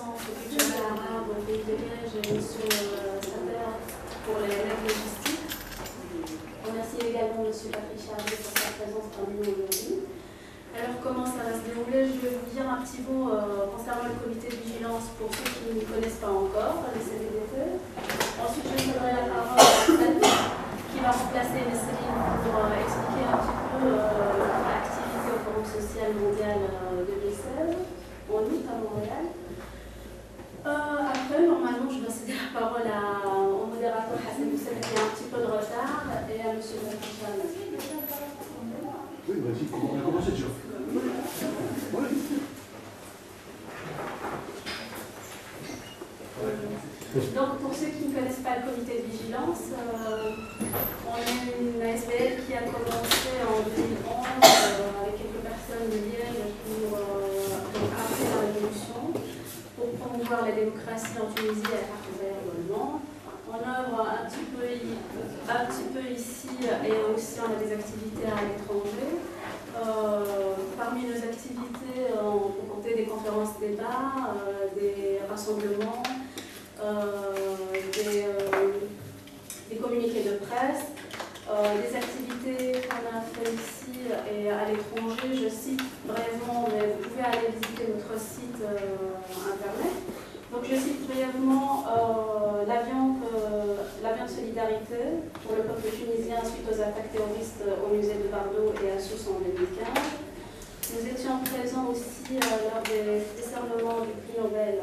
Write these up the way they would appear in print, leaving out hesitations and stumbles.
Centre culturel arabe au pays de Liège et M. Sader pour les règles logistiques. On remercie également M. Patrick Charvet pour sa présence parmi nous aujourd'hui. Alors, comment ça va se dérouler? Je vais vous dire un petit mot concernant le comité de vigilance pour ceux qui ne connaissent pas encore, les CVDT. Ensuite, je donnerai la parole à Stan, qui va remplacer Céline pour expliquer un petit peu l'activité au Forum social mondial 2016, en août à Montréal. Après, normalement, je vais céder la parole au modérateur Hassan Hussein qui a un petit peu de retard et à M. Patrick Charvet. Oui, vas-y, on a commencé déjà. Donc, pour ceux qui ne connaissent pas le comité de vigilance, on est une ASBL qui a commencé en 2011 avec quelques personnes de Liège pour après la révolution, pour promouvoir la démocratie en Tunisie et à partir également. On œuvre un petit peu ici et aussi on a des activités à l'étranger. Parmi nos activités, on peut compter des conférences débats, des rassemblements, des communiqués de presse, des activités qu'on a fait ici et à l'étranger. Je cite brièvement, mais vous pouvez aller visiter notre site internet. Donc je cite brièvement l'avion de solidarité pour le peuple tunisien suite aux attaques terroristes au musée de Bardo et à Sousse en 2015. Nous étions présents aussi lors des décernements du prix Nobel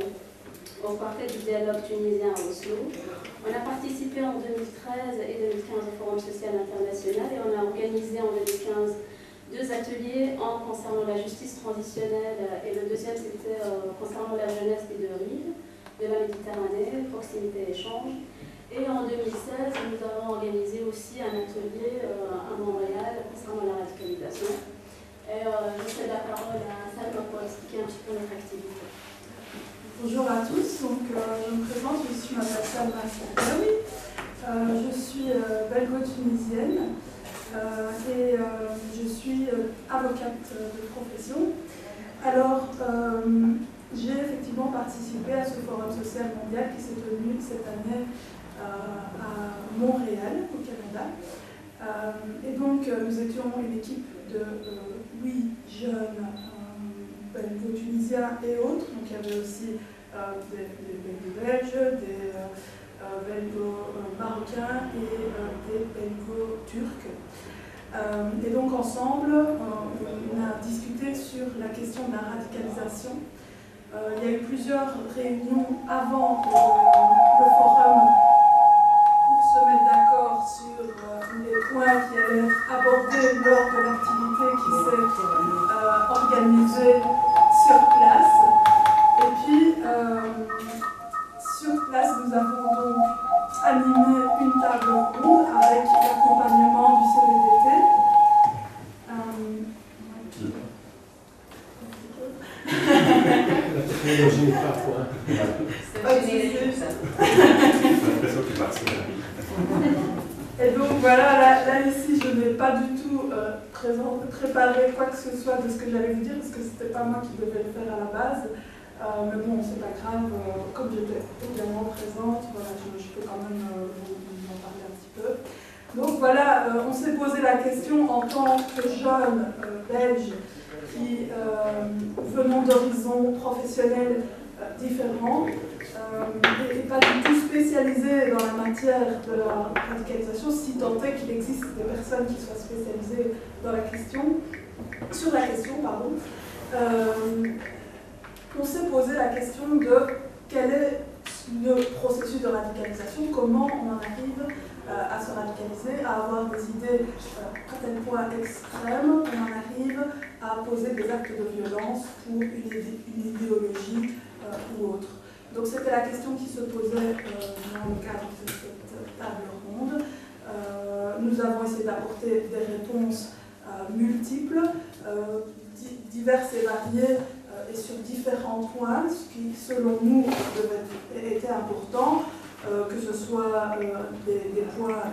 au quartet du dialogue tunisien à Oslo. On a participé en 2013 et 2015 au Forum social international et on a organisé en 2015 deux ateliers, un concernant la justice transitionnelle et le deuxième c'était concernant la jeunesse des deux rives de la Méditerranée, proximité et échange. Et en 2016, nous avons organisé aussi un atelier à Montréal concernant la radicalisation. Et je cède la parole à Salma pour expliquer un petit peu notre activité. Bonjour à tous, donc, je me présente, je suis Mme Salma Sahadoui. Je suis belgo-tunisienne et je suis avocate de profession. Alors, j'ai effectivement participé à ce forum social mondial qui s'est tenu cette année à Montréal, au Canada. Et donc, nous étions une équipe de 8 jeunes belgo-tunisiens et autres. Donc, il y avait aussi des belgo-belges, des belgo-marocains et des belgo-turcs. Et donc, ensemble, on a discuté sur la question de la radicalisation. Il y a eu plusieurs réunions avant le forum pour se mettre d'accord sur les points qui allaient être abordés lors de l'activité qui s'est organisée sur place. Et puis, sur place, nous avons donc animé une table ronde avec l'accompagnement du CVDT. La technologie n'est pas pour Et donc voilà, là ici, je n'ai pas du tout préparé quoi que ce soit de ce que j'allais vous dire, parce que c'était pas moi qui devais le faire à la base. Mais bon, c'est pas grave, comme j'étais également présente, voilà, je peux quand même vous en parler un petit peu. Donc voilà, on s'est posé la question en tant que jeunes belges qui venons d'horizons professionnels différents et pas du tout spécialisés dans la matière de la radicalisation, si tant est qu'il existe des personnes qui soient spécialisées dans la question, sur la question, pardon. On s'est posé la question de quel est le processus de radicalisation, comment on en arrive à se radicaliser, à avoir des idées à tel point extrêmes qu'on en arrive à poser des actes de violence pour une idéologie ou autre. Donc c'était la question qui se posait dans le cadre de cette table ronde. Nous avons essayé d'apporter des réponses multiples, diverses et variées, et sur différents points, ce qui, selon nous, était important, que ce soit des points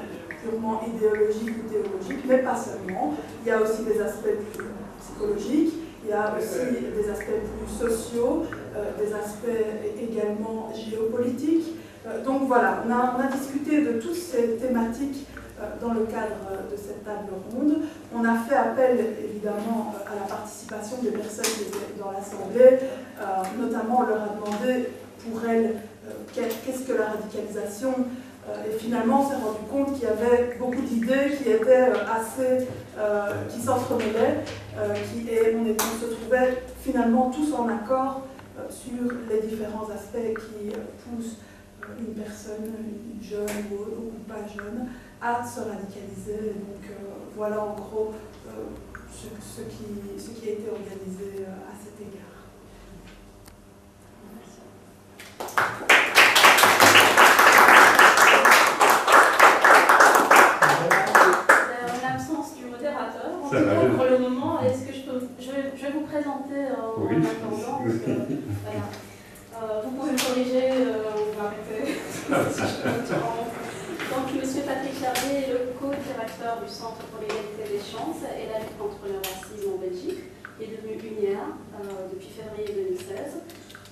purement idéologiques ou théologiques, mais pas seulement. Il y a aussi des aspects plus psychologiques, Il y a aussi des aspects plus sociaux, des aspects également géopolitiques. Donc voilà, on a discuté de toutes ces thématiques dans le cadre de cette table ronde. On a fait appel évidemment à la participation des personnes qui étaient dans l'Assemblée, notamment on leur a demandé pour elles qu'est-ce que la radicalisation, et finalement on s'est rendu compte qu'il y avait beaucoup d'idées qui étaient qui s'entremêlaient, et on se trouvait finalement tous en accord sur les différents aspects qui poussent une personne, une jeune ou pas jeune, à se radicaliser. Donc voilà en gros ce qui a été organisé à cet égard. En l'absence du modérateur, pour le moment, est-ce que je vais vous présenter en attendant, parce que, voilà. Vous pouvez me corriger, on va arrêter. Donc, M. Patrick Charlier est le co-directeur du Centre pour l'égalité des chances et la lutte contre le racisme en Belgique. Il est devenu UNIA depuis février 2016.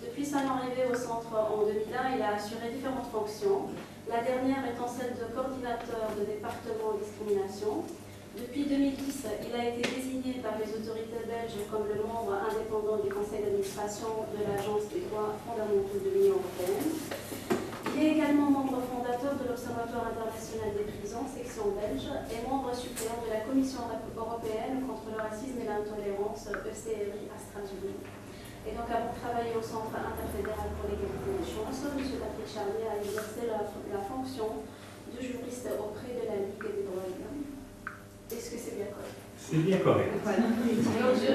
Depuis son arrivée au centre en 2001, il a assuré différentes fonctions, la dernière étant celle de coordinateur de département en discrimination. Depuis 2010, il a été désigné par les autorités belges comme le membre indépendant du conseil d'administration de l'Agence des droits fondamentaux de l'Union européenne. Il est également membre fondateur de l'Observatoire international des prisons, section belge, et membre suppléant de la Commission européenne contre le racisme et l'intolérance, ECRI, à Strasbourg. Et donc, avant de travailler au Centre interfédéral pour l'égalité des chances, M. Patrick Charlier a exercé la fonction de juriste auprès de la Ligue des droits de l'homme. Est-ce que c'est bien correct? C'est bien correct. Voilà. Donc, je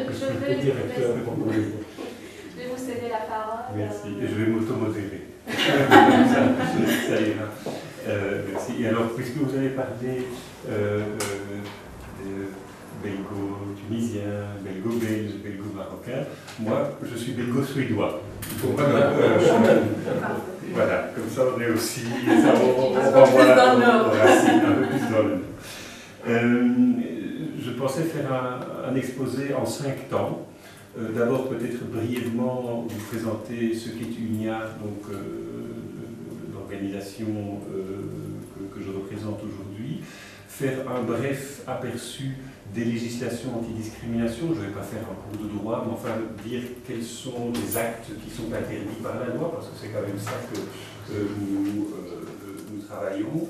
vais vous céder la parole. Merci. Et je vais m'automodérer. ça ira. Merci. Et alors, puisque vous avez parlé belgo-tunisien, belgo-belge, belgo-marocain, moi, je suis belgo-suédois. Voilà, comme ça on est aussi. Ça, on va voir un peu plus dans le nord. Je pensais faire un exposé en 5 temps. D'abord, peut-être brièvement vous présenter ce qu'est UNIA, donc l'organisation que je représente aujourd'hui, faire un bref aperçu des législations antidiscrimination. Je ne vais pas faire un cours de droit, mais enfin dire quels sont les actes qui sont interdits par la loi, parce que c'est quand même ça que nous travaillons.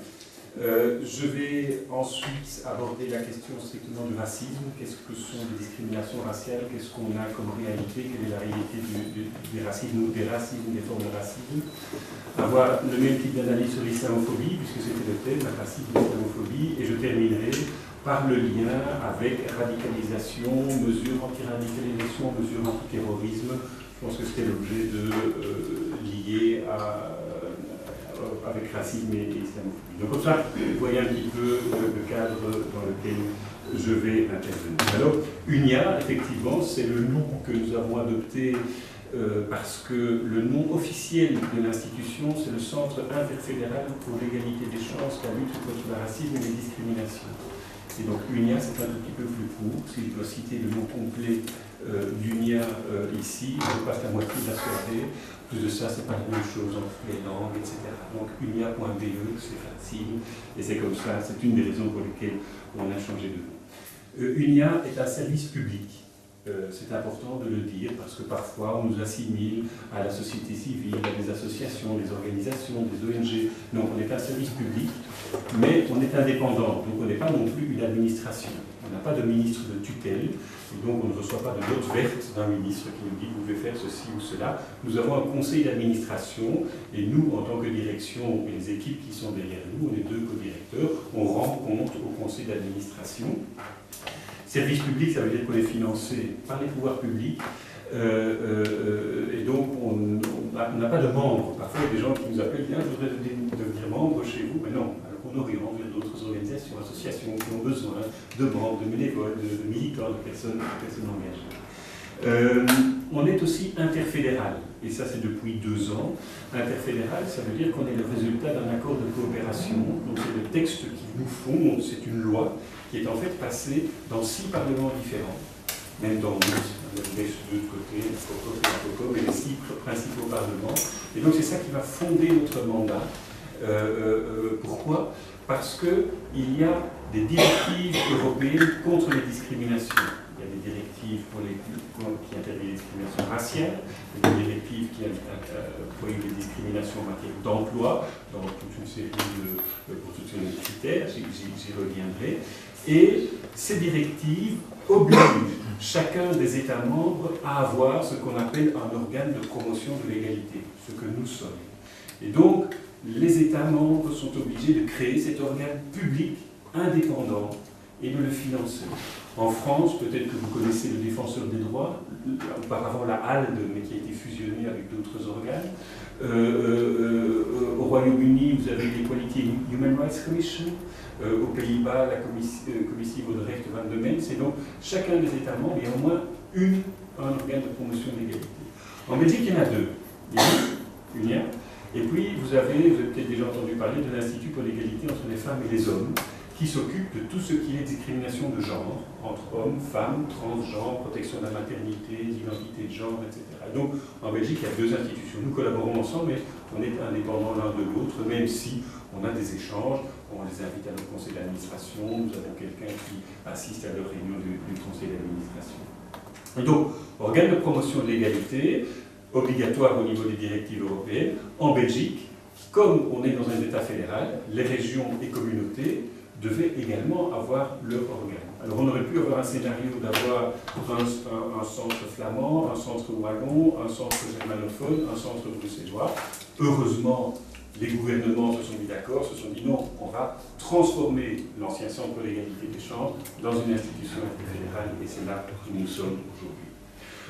Je vais ensuite aborder la question strictement du racisme. Qu'est-ce que sont les discriminations raciales? Qu'est-ce qu'on a comme réalité? Quelle est la réalité des racismes, des formes de racisme? Avoir le même type d'analyse sur l'islamophobie, puisque c'était le thème, la racisme et l'islamophobie. Et je terminerai par le lien avec radicalisation, mesures anti-radicalisation, mesures anti-terrorisme. Je pense que c'était l'objet de lié avec racisme et islamophobie. Donc comme ça, vous voyez un petit peu le cadre dans lequel je vais intervenir. Alors, UNIA, effectivement, c'est le nom que nous avons adopté parce que le nom officiel de l'institution, c'est le Centre interfédéral pour l'égalité des chances, la lutte contre le racisme et les discriminations. Et donc UNIA, c'est un tout petit peu plus court. Si je dois citer le nom complet d'UNIA ici, je passe la moitié de la soirée. Plus de ça, c'est pas la même chose entre les langues, etc. Donc unia.be, c'est facile, et c'est comme ça, c'est une des raisons pour lesquelles on a changé de nom. UNIA est un service public. C'est important de le dire parce que parfois on nous assimile à la société civile, à des associations, des organisations, des ONG. Non, on est un service public, mais on est indépendant, donc on n'est pas non plus une administration. On n'a pas de ministre de tutelle, et donc on ne reçoit pas de note verte d'un ministre qui nous dit vous pouvez faire ceci ou cela. Nous avons un conseil d'administration, et nous, en tant que direction, et les équipes qui sont derrière nous, on est 2 co-directeurs, on rend compte au conseil d'administration. Service public, ça veut dire qu'on est financé par les pouvoirs publics, et donc on n'a pas de membres. Parfois, il y a des gens qui nous appellent, je voudrais devenir membre chez vous, mais non. On oriente vers d'autres organisations, associations qui ont besoin de membres, de bénévoles, de militants, de personnes engagées. On est aussi interfédéral, et ça c'est depuis 2 ans. Interfédéral, ça veut dire qu'on est le résultat d'un accord de coopération. Donc c'est le texte qui nous fonde, c'est une loi qui est en fait passée dans 6 parlements différents, même dans 12. laisse de côté, mais les 6 principaux parlements. Et donc c'est ça qui va fonder notre mandat. Pourquoi? Parce qu'il y a des directives européennes contre les discriminations. Il y a des directives qui interdisent les discriminations raciales, des directives qui prohibent les discriminations en matière d'emploi, dans toute une série pour toutes ces critères, j'y reviendrai. Et ces directives obligent chacun des États membres à avoir ce qu'on appelle un organe de promotion de l'égalité, ce que nous sommes. Et donc, les États membres sont obligés de créer cet organe public indépendant et de le financer. En France, peut-être que vous connaissez le Défenseur des droits, auparavant la HALDE, mais qui a été fusionnée avec d'autres organes. Au Royaume-Un, vous avez l'Equality Human Rights Commission. Aux Pays-Bas, la Commissie Recht van de Mens. Et donc, chacun des États membres, il y a au moins un organe de promotion de l'égalité. En Belgique, il y en a 2. Il y a UNIA. Et puis, vous avez peut-être déjà entendu parler de l'Institut pour l'égalité entre les femmes et les hommes, qui s'occupe de tout ce qui est discrimination de genre, entre hommes, femmes, transgenres, protection de la maternité, d'identité de genre, etc. Et donc, en Belgique, il y a 2 institutions. Nous collaborons ensemble, mais on est indépendants l'un de l'autre, même si on a des échanges, on les invite à notre conseil d'administration, nous avons quelqu'un qui assiste à leur réunion du conseil d'administration. Et donc, organe de promotion de l'égalité, obligatoire au niveau des directives européennes. En Belgique, comme on est dans un État fédéral, les régions et communautés devaient également avoir leur organe. Alors on aurait pu avoir un scénario d'avoir un centre flamand, un centre wallon, un centre germanophone, un centre bruxellois. Heureusement, les gouvernements se sont mis d'accord, se sont dit non, on va transformer l'ancien centre pour l'égalité des chances dans une institution interfédérale, et c'est là où nous sommes aujourd'hui.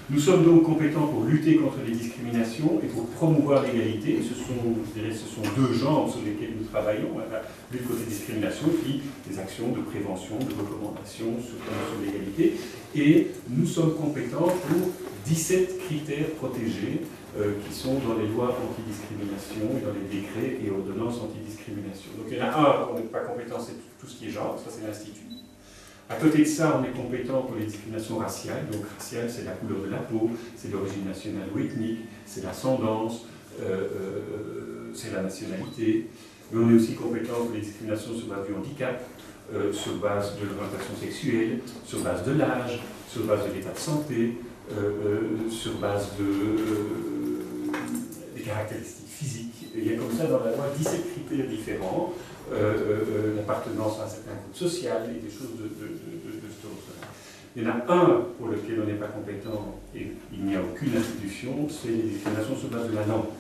Nous sommes donc compétents pour lutter contre les discriminations et pour promouvoir l'égalité. Ce sont 2 genres sur lesquels nous travaillons, la lutte contre les discriminations, puis des actions de prévention, de recommandation sur la promotion de l'égalité. Et nous sommes compétents pour 17 critères protégés qui sont dans les lois antidiscrimination et dans les décrets et ordonnances antidiscrimination. Donc il y en a un, on n'est pas compétent, c'est tout ce qui est genre, ça c'est l'Institut. À côté de ça, on est compétent pour les discriminations raciales. Donc raciale, c'est la couleur de la peau, c'est l'origine nationale ou ethnique, c'est l'ascendance, c'est la nationalité. Mais on est aussi compétent pour les discriminations sur base du handicap, sur base de l'orientation sexuelle, sur base de l'âge, sur base de l'état de santé, sur base des caractéristiques physiques. Et il y a comme ça dans la loi 17 critères différents, l'appartenance à un certain groupe social et des choses de ce ordre-là. Il y en a un pour lequel on n'est pas compétent et il n'y a aucune institution, c'est les discriminations sur base de la langue.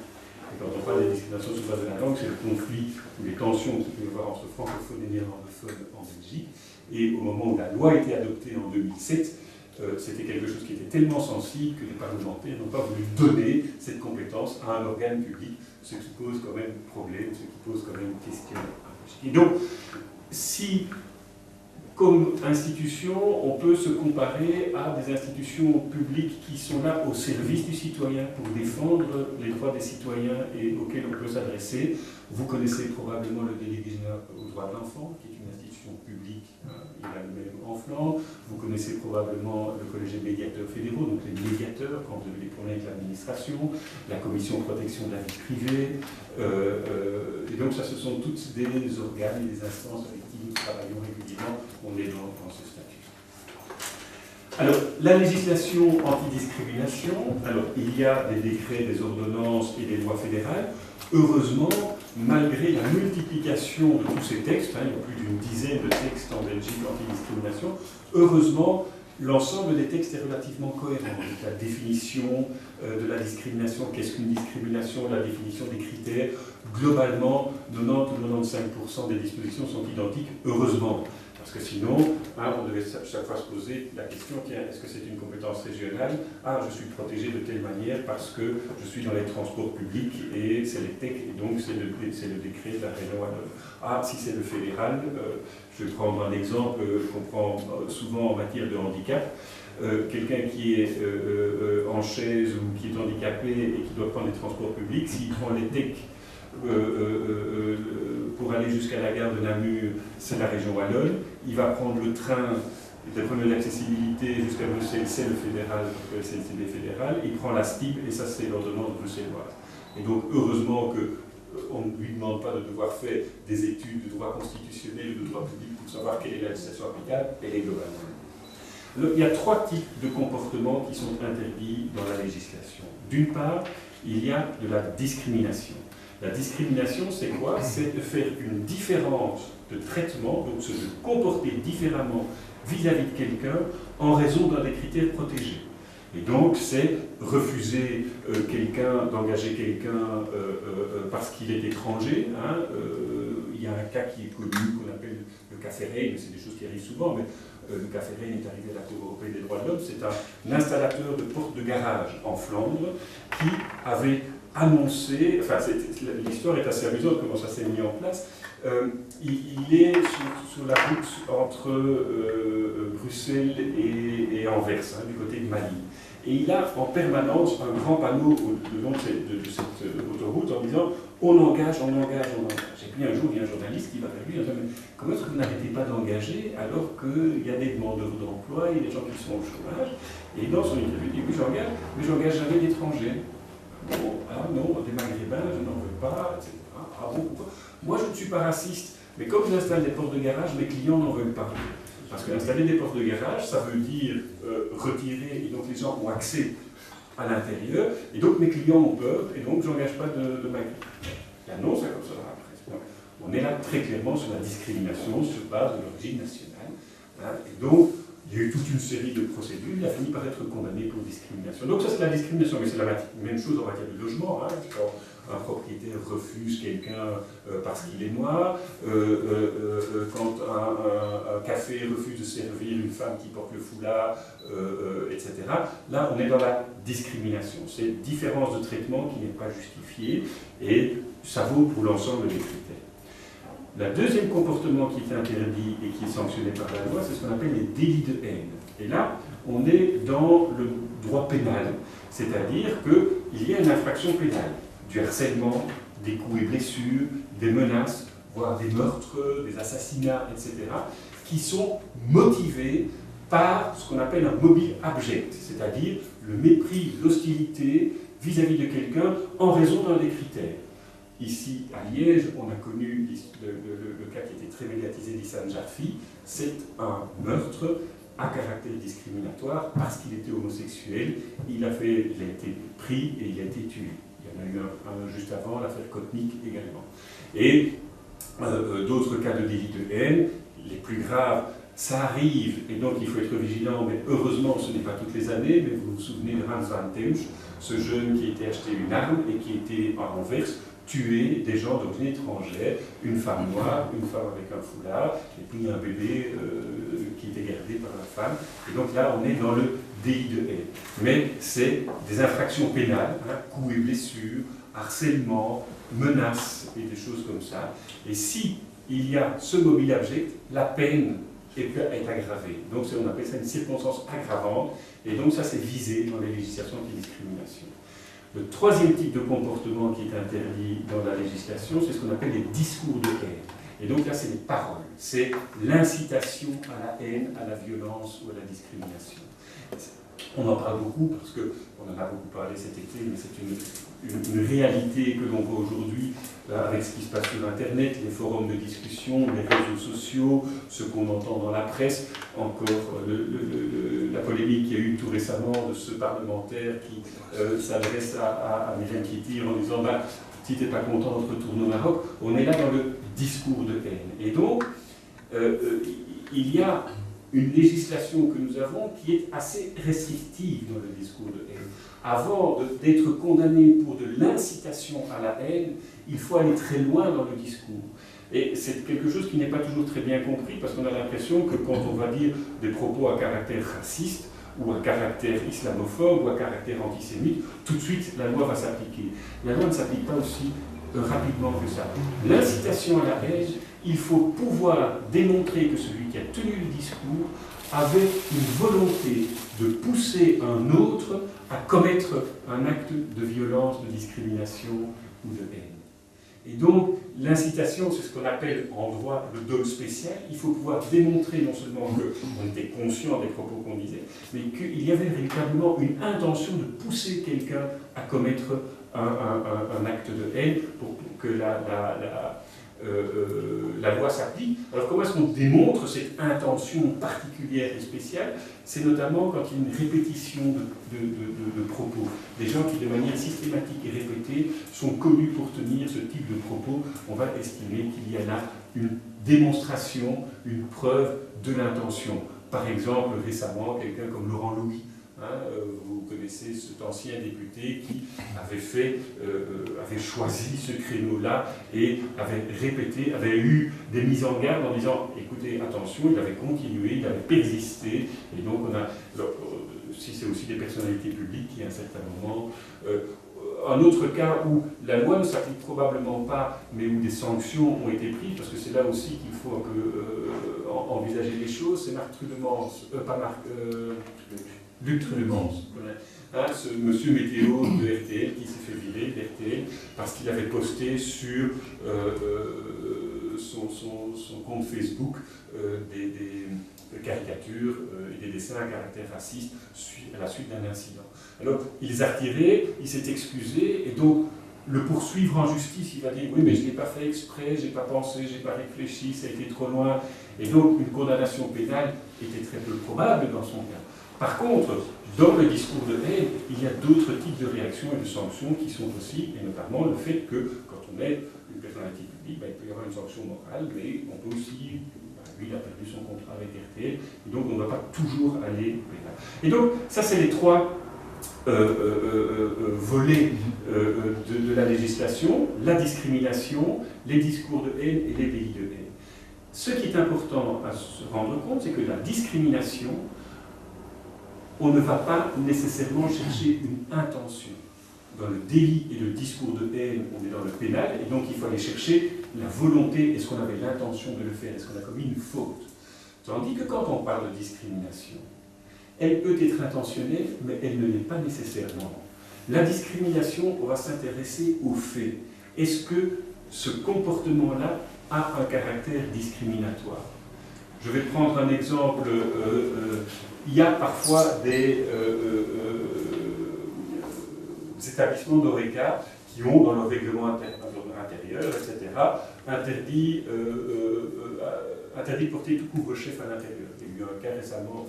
Et quand on parle des discriminations sur base de la langue, c'est le conflit ou les tensions qu'il peut y avoir entre francophones et néerlandophones en Belgique. Et au moment où la loi a été adoptée en 2007, c'était quelque chose qui était tellement sensible que les parlementaires n'ont pas voulu donner cette compétence à un organe public, ce qui pose quand même problème, ce qui pose quand même question. Et donc, si, comme institution, on peut se comparer à des institutions publiques qui sont là au service du citoyen pour défendre les droits des citoyens et auxquels on peut s'adresser. Vous connaissez probablement le délégué général aux droits de l'enfant, qui est une institution publique, il a le même en Flandre. Vous connaissez probablement le collège des médiateurs fédéraux, donc les médiateurs quand vous avez des problèmes avec l'administration, la commission de protection de la vie privée. Et donc ça, ce sont toutes des organes et des instances avec qui nous travaillons régulièrement. On est dans ce statut. Alors, la législation antidiscrimination, alors il y a des décrets, des ordonnances et des lois fédérales. Heureusement, malgré la multiplication de tous ces textes, il y a plus d'une dizaine de textes en Belgique antidiscrimination, heureusement, l'ensemble des textes est relativement cohérent. Donc, la définition de la discrimination, qu'est-ce qu'une discrimination, la définition des critères, globalement, 90 ou 95% des dispositions sont identiques, heureusement. Parce que sinon, on devait chaque fois se poser la question, tiens, est-ce que c'est une compétence régionale? Je suis protégé de telle manière parce que je suis dans les transports publics et c'est les TEC, et donc c'est le décret de la région wallonne. Si c'est le fédéral, je vais prendre un exemple qu'on prend souvent en matière de handicap. Quelqu'un qui est en chaise ou qui est handicapé et qui doit prendre les transports publics, s'il prend les TEC, pour aller jusqu'à la gare de Namur, c'est la région wallonne. Il va prendre le train des problèmes d'accessibilité jusqu'à Bruxelles, c'est le fédéral, parce que la CNCB fédérale, il prend la STIB et ça c'est l'ordonnance bruxelloise. Et donc heureusement qu'on ne lui demande pas de devoir faire des études de droit constitutionnel ou de droit public pour savoir quelle est la législation applicable, elle est globale. Il y a 3 types de comportements qui sont interdits dans la législation. D'une part, il y a de la discrimination. La discrimination, c'est quoi? C'est de faire une différence de traitement, donc se comporter différemment vis-à-vis de quelqu'un en raison d'un des critères protégés. Et donc, c'est refuser d'engager quelqu'un parce qu'il est étranger. Hein, il y a un cas qui est connu, qu'on appelle le cas Ferreira, mais c'est des choses qui arrivent souvent, mais le cas Ferreira est arrivé à la Cour européenne des droits de l'homme. C'est un installateur de portes de garage en Flandre qui avait annoncé, enfin l'histoire est assez amusante comment ça s'est mis en place. Il est sur la route entre Bruxelles et Anvers, hein, du côté de Mali. Et il a en permanence un grand panneau le long de cette autoroute en disant on engage, on engage, on engage. Et puis un jour, il y a un journaliste qui va vers lui et dit comment est-ce que vous n'arrêtez pas d'engager alors qu'il y a des demandeurs d'emploi, il y a des gens qui sont au chômage. Et dans son interview, il dit oui, j'engage, mais j'engage jamais d'étrangers. Bon, ah non, des Maghrébins, je n'en veux pas, etc. Ah bon, pourquoi? Moi, je ne suis pas raciste, mais comme j'installe des portes de garage, mes clients n'en veulent pas. Parce que installer des portes de garage, ça veut dire retirer, et donc les gens ont accès à l'intérieur, et donc mes clients ont peur, et donc je n'engage pas de Maghrébins. Il annonce ça comme ça dans la presse. Donc, on est là très clairement sur la discrimination sur base de l'origine nationale. Hein, et donc, il y a eu toute une série de procédures, il a fini par être condamné pour discrimination. Donc ça c'est la discrimination, mais c'est la même chose en matière de logement. Hein, quand un propriétaire refuse quelqu'un parce qu'il est noir, quand un café refuse de servir une femme qui porte le foulard, etc. Là on est dans la discrimination, c'est différence de traitement qui n'est pas justifiée et ça vaut pour l'ensemble des critères. Le deuxième comportement qui est interdit et qui est sanctionné par la loi, c'est ce qu'on appelle les délits de haine. Et là, on est dans le droit pénal, c'est-à-dire qu'il y a une infraction pénale, du harcèlement, des coups et blessures, des menaces, voire des meurtres, des assassinats, etc., qui sont motivés par ce qu'on appelle un mobile abject, c'est-à-dire le mépris, l'hostilité vis-à-vis de quelqu'un en raison d'un des critères. Ici, à Liège, on a connu le cas qui était très médiatisé d'Issam Jarfi. C'est un meurtre à caractère discriminatoire parce qu'il était homosexuel. Il a été pris et il a été tué. Il y en a eu un juste avant, l'affaire Kotnik également. Et d'autres cas de délit de haine, les plus graves, ça arrive, et donc il faut être vigilant, mais heureusement ce n'est pas toutes les années, mais vous vous souvenez de Hans van Temsch, ce jeune qui était acheté une arme et qui était en Anvers, tuer des gens d'origine étrangère, une femme noire, une femme avec un foulard, et puis un bébé qui était gardé par la femme. Et donc là, on est dans le délit de haine. Mais c'est des infractions pénales, hein, coups et blessures, harcèlement, menaces et des choses comme ça. Et si il y a ce mobile abject, la peine est aggravée. Donc on appelle ça une circonstance aggravante, et donc ça c'est visé dans les législations anti-discrimination. Le troisième type de comportement qui est interdit dans la législation, c'est ce qu'on appelle les discours de haine. Et donc là, c'est les paroles, c'est l'incitation à la haine, à la violence ou à la discrimination. On en parle beaucoup parce qu'on en a beaucoup parlé cet été, mais c'est une réalité que l'on voit aujourd'hui avec ce qui se passe sur Internet, les forums de discussion, les réseaux sociaux, ce qu'on entend dans la presse, encore la polémique qu'il y a eu tout récemment de ce parlementaire qui s'adresse à Myriam Kittir en disant bah, si tu n'es pas content, on te retourne au Maroc. On est là dans le discours de haine. Et donc, il y a une législation que nous avons qui est assez restrictive dans le discours de haine. Avant d'être condamné pour de l'incitation à la haine, il faut aller très loin dans le discours. Et c'est quelque chose qui n'est pas toujours très bien compris parce qu'on a l'impression que quand on va dire des propos à caractère raciste, ou à caractère islamophobe, ou à caractère antisémite, tout de suite la loi va s'appliquer. La loi ne s'applique pas aussi rapidement que ça. L'incitation à la haine, il faut pouvoir démontrer que celui qui a tenu le discours avait une volonté de pousser un autre à commettre un acte de violence, de discrimination ou de haine. Et donc, l'incitation, c'est ce qu'on appelle en droit le dol spécial. Il faut pouvoir démontrer non seulement qu'on était conscient des propos qu'on disait, mais qu'il y avait véritablement une intention de pousser quelqu'un à commettre un acte de haine pour que la loi s'applique. Alors comment est-ce qu'on démontre cette intention particulière et spéciale? C'est notamment quand il y a une répétition de propos. Des gens qui de manière systématique et répétée sont connus pour tenir ce type de propos, on va estimer qu'il y a là une démonstration, une preuve de l'intention. Par exemple, récemment, quelqu'un comme Laurent Louis, vous connaissez cet ancien député qui avait choisi ce créneau-là et avait répété, avait eu des mises en garde en disant écoutez, attention, il avait continué, il avait persisté, et donc on a, si c'est aussi des personnalités publiques qui à un certain moment, un autre cas où la loi ne s'applique probablement pas, mais où des sanctions ont été prises, parce que c'est là aussi qu'il faut un peu envisager les choses, c'est Marc Trudemans, Luc Trudemans, ce monsieur météo de RTL qui s'est fait virer d'RTL parce qu'il avait posté sur son compte Facebook des caricatures et des dessins à caractère raciste à la suite d'un incident. Alors, il les a retirés, il s'est excusé, et donc le poursuivre en justice, il va dire oui, mais je ne l'ai pas fait exprès, je n'ai pas pensé, je n'ai pas réfléchi, ça a été trop loin, et donc une condamnation pénale était très peu probable dans son cas. Par contre, dans le discours de haine, il y a d'autres types de réactions et de sanctions qui sont possibles, et notamment le fait que, quand on est une personnalité publique, il peut y avoir une sanction morale, mais on peut aussi, lui, il a perdu son contrat avec RTL, et donc on ne doit pas toujours aller pénal. Et donc, ça, c'est les trois volets de la législation: la discrimination, les discours de haine et les délits de haine. Ce qui est important à se rendre compte, c'est que la discrimination, on ne va pas nécessairement chercher une intention. Dans le délit et le discours de haine, on est dans le pénal, et donc il faut aller chercher la volonté, est-ce qu'on avait l'intention de le faire, est-ce qu'on a commis une faute. Tandis que quand on parle de discrimination, elle peut être intentionnelle, mais elle ne l'est pas nécessairement. La discrimination, on va s'intéresser aux faits. Est-ce que ce comportement-là a un caractère discriminatoire? Je vais prendre un exemple. Il y a parfois des établissements d'ORECA qui ont dans leur règlement intérieur, etc., interdit de porter tout couvre-chef à l'intérieur. Il y a eu un cas récemment,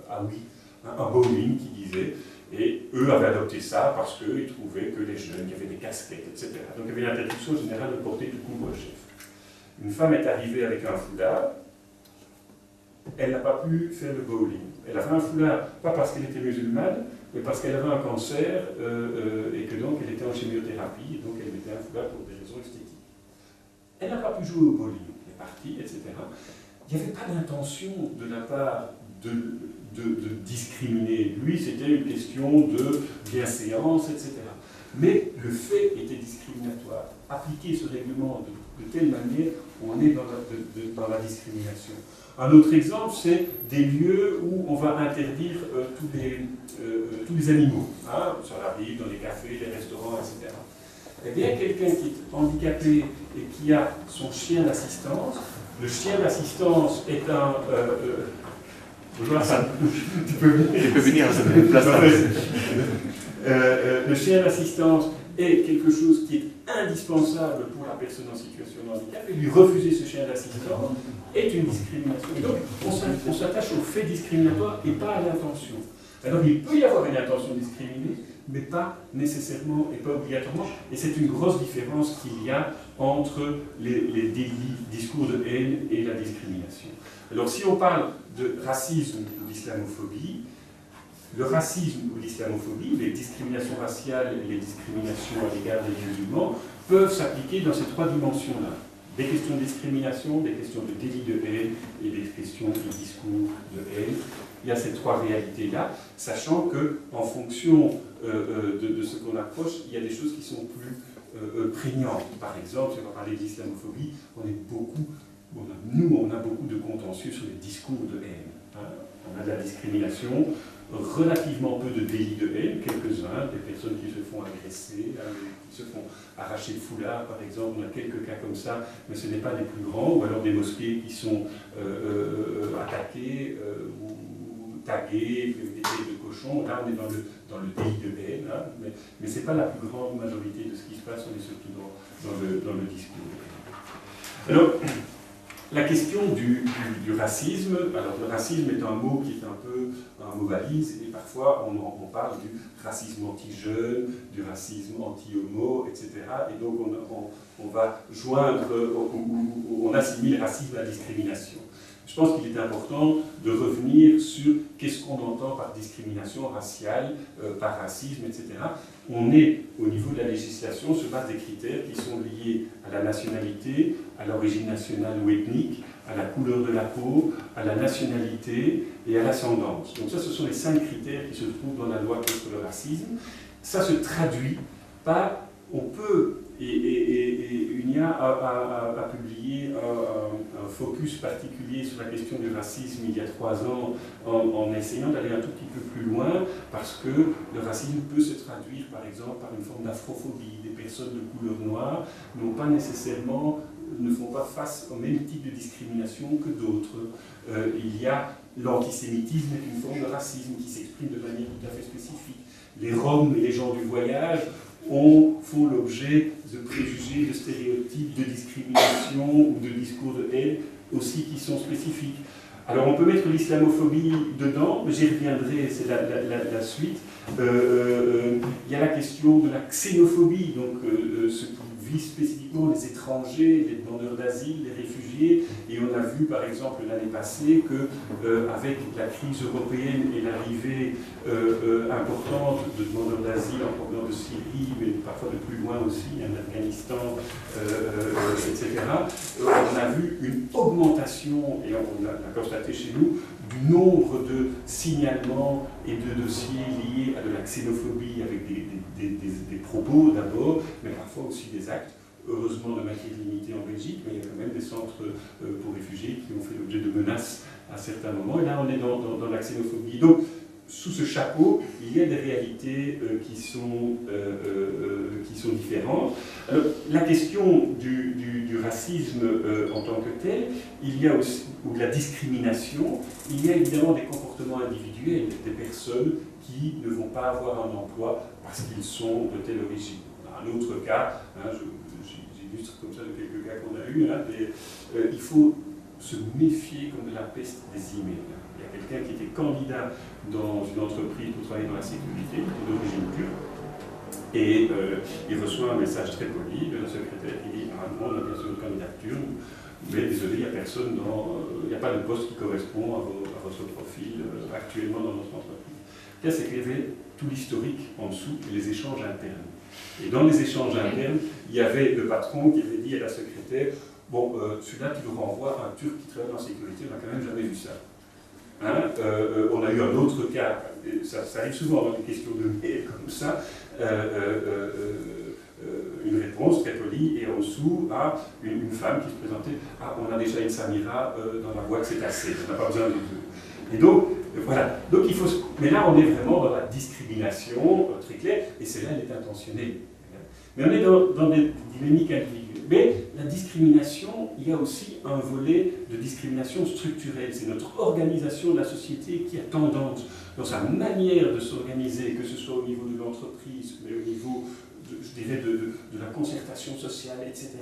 un bowling qui disait, et eux avaient adopté ça parce qu'ils trouvaient que les jeunes, il y avait des casquettes, etc. Donc il y avait une interdiction générale de porter tout couvre-chef. Une femme est arrivée avec un foulard. Elle n'a pas pu faire le bowling. Elle avait un foulard, pas parce qu'elle était musulmane, mais parce qu'elle avait un cancer et que donc elle était en chimiothérapie, et donc elle mettait un foulard pour des raisons esthétiques. Elle n'a pas pu jouer au bowling, elle est partie, etc. Il n'y avait pas d'intention de la part de discriminer. Lui, c'était une question de bienséance, etc. Mais le fait était discriminatoire. Appliquer ce règlement de telle manière, on est dans la discrimination. Un autre exemple, c'est des lieux où on va interdire tous les animaux. Ça arrive dans les cafés, les restaurants, etc. Eh bien, quelqu'un qui est handicapé et qui a son chien d'assistance, le chien d'assistance est un... bonjour Hassan, tu peux venir, ça me place là. Le chien d'assistance est quelque chose qui est indispensable pour la personne en situation de handicap, et lui refuser ce chien d'assistance est une discrimination. Et donc, on s'attache au fait discriminatoire et pas à l'intention. Alors, il peut y avoir une intention discriminée, mais pas nécessairement et pas obligatoirement. Et c'est une grosse différence qu'il y a entre les délits, discours de haine et la discrimination. Alors, si on parle de racisme ou d'islamophobie, le racisme ou l'islamophobie, les discriminations raciales et les discriminations à l'égard des musulmans peuvent s'appliquer dans ces trois dimensions-là. Des questions de discrimination, des questions de délit de haine et des questions de discours de haine. Il y a ces trois réalités-là, sachant qu'en fonction de ce qu'on approche, il y a des choses qui sont plus prégnantes. Par exemple, si on va parler d'islamophobie, on a beaucoup de contentieux sur les discours de haine. On a de la discrimination, relativement peu de délits de haine, quelques-uns. hein, des personnes qui se font agresser, hein, qui se font arracher le foulard, par exemple. On a quelques cas comme ça, mais ce n'est pas les plus grands. Ou alors des mosquées qui sont attaquées ou taguées, des têtes de cochon. Là, on est dans le délit de haine, hein, mais ce n'est pas la plus grande majorité de ce qui se passe, on est surtout dans le discours. Alors, la question du racisme, alors le racisme est un mot qui est un peu un mot valise, et parfois on parle du racisme anti-jeune, du racisme anti-homo, etc. Et donc on va joindre, on assimile racisme à discrimination. Je pense qu'il est important de revenir sur qu'est-ce qu'on entend par discrimination raciale, par racisme, etc. On est, au niveau de la législation, sur base des critères qui sont liés à la nationalité, à l'origine nationale ou ethnique, à la couleur de la peau, à la nationalité et à l'ascendance. Donc ça, ce sont les 5 critères qui se trouvent dans la loi contre le racisme. Ça se traduit par, on peut, et UNIA a publié un focus particulier sur la question du racisme il y a 3 ans en essayant d'aller un tout petit peu plus loin, parce que le racisme peut se traduire par exemple par une forme d'afrophobie. Des personnes de couleur noire ne font pas face au même type de discrimination que d'autres. Il y a l'antisémitisme est une forme de racisme qui s'exprime de manière tout à fait spécifique. Les Roms et les gens du voyage font l'objet de préjugés, de stéréotypes, de discrimination ou de discours de haine aussi qui sont spécifiques. Alors on peut mettre l'islamophobie dedans, mais j'y reviendrai, c'est la suite. Il y a la question de la xénophobie, donc ce qui vise spécifiquement les étrangers, les demandeurs d'asile, les réfugiés, et on a vu par exemple l'année passée que avec la crise européenne et l'arrivée importante de demandeurs d'asile en provenance de Syrie, mais parfois de plus loin aussi, d'Afghanistan, etc., on a vu une augmentation, et on l'a constaté chez nous, du nombre de signalements et de dossiers liés à de la xénophobie avec des propos d'abord, mais parfois aussi des actes, heureusement de matière limitée en Belgique, mais il y a quand même des centres pour réfugiés qui ont fait l'objet de menaces à certains moments, et là on est dans la xénophobie. Donc, sous ce chapeau, il y a des réalités qui sont différentes. Alors, la question du racisme en tant que tel, il y a aussi, ou de la discrimination, il y a évidemment des comportements individuels, des personnes qui ne vont pas avoir un emploi parce qu'ils sont de telle origine. On a un autre cas, hein, j'illustre comme ça de quelques cas qu'on a eus, hein, il faut se méfier comme de la peste des emails. Il y a quelqu'un qui était candidat dans une entreprise pour travailler dans la sécurité, d'origine turque, et il reçoit un message très poli de la secrétaire qui dit « Ah non, on a bien sûr une candidature, mais désolé, il n'y a personne il n'y a pas de poste qui correspond à votre profil actuellement dans notre entreprise. » Là, c'est qu'il y avait tout l'historique en dessous et les échanges internes. Et dans les échanges internes, il y avait le patron qui avait dit à la secrétaire « Bon, celui-là, tu le renvoies à un Turc qui travaille dans la sécurité, on n'a quand même jamais vu ça. » Hein, on a eu un autre cas, ça arrive souvent dans des questions de mail comme ça, une réponse très polie, et en dessous, une femme qui se présentait « Ah, on a déjà une Samira dans la boîte, c'est assez, on n'a pas besoin de deux. » Et donc, voilà. Donc, mais là, on est vraiment dans la discrimination très claire, et celle-là, elle est intentionnelle. Mais on est dans des dynamiques individuelles. Mais la discrimination, il y a aussi un volet de discrimination structurelle. C'est notre organisation de la société qui a tendance, dans sa manière de s'organiser, que ce soit au niveau de l'entreprise, mais au niveau, je dirais, de la concertation sociale, etc.,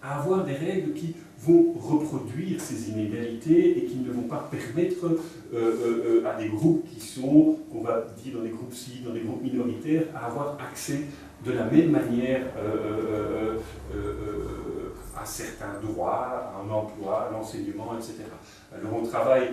à avoir des règles qui vont reproduire ces inégalités et qui ne vont pas permettre à des groupes qui sont, on va dire dans des groupes cibles, dans des groupes minoritaires, à avoir accès de la même manière à certains droits, à un emploi, à l'enseignement, etc. Alors on travaille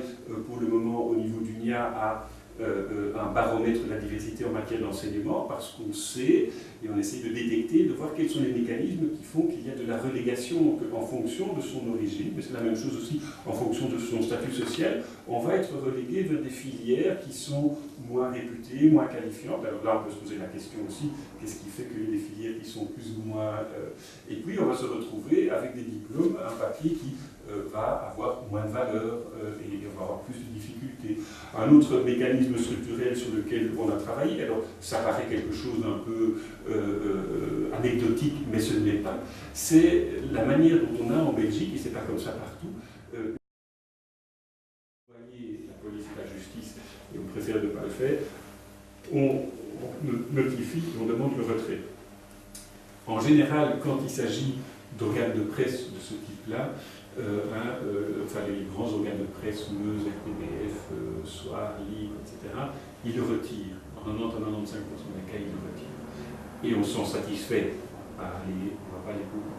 pour le moment au niveau d'UNIA à un baromètre de la diversité en matière d'enseignement, parce qu'on sait, et on essaie de détecter, de voir quels sont les mécanismes qui font qu'il y a de la relégation en fonction de son origine, mais c'est la même chose aussi en fonction de son statut social. On va être relégué vers des filières qui sont moins réputées, moins qualifiantes. Alors là, on peut se poser la question aussi, qu'est-ce qui fait qu'il y a des filières qui sont plus ou moins... Et puis, on va se retrouver avec des diplômes, un papier qui va avoir moins de valeur et on va avoir plus de difficultés. Un autre mécanisme structurel sur lequel on a travaillé, alors ça paraît quelque chose d'un peu anecdotique, mais ce ne l'est pas, c'est la manière dont on a en Belgique, et c'est pas comme ça partout, la police et la justice, et on préfère ne pas le faire, on notifie, on demande le retrait. En général, quand il s'agit d'organes de presse de ce type-là, enfin les grands organes de presse, Meuse, RTBF, Soir, Libre, etc., ils le retirent. En 90 à 95% des cas, ils le retirent. Et on s'en satisfait. On ne va pas les coups.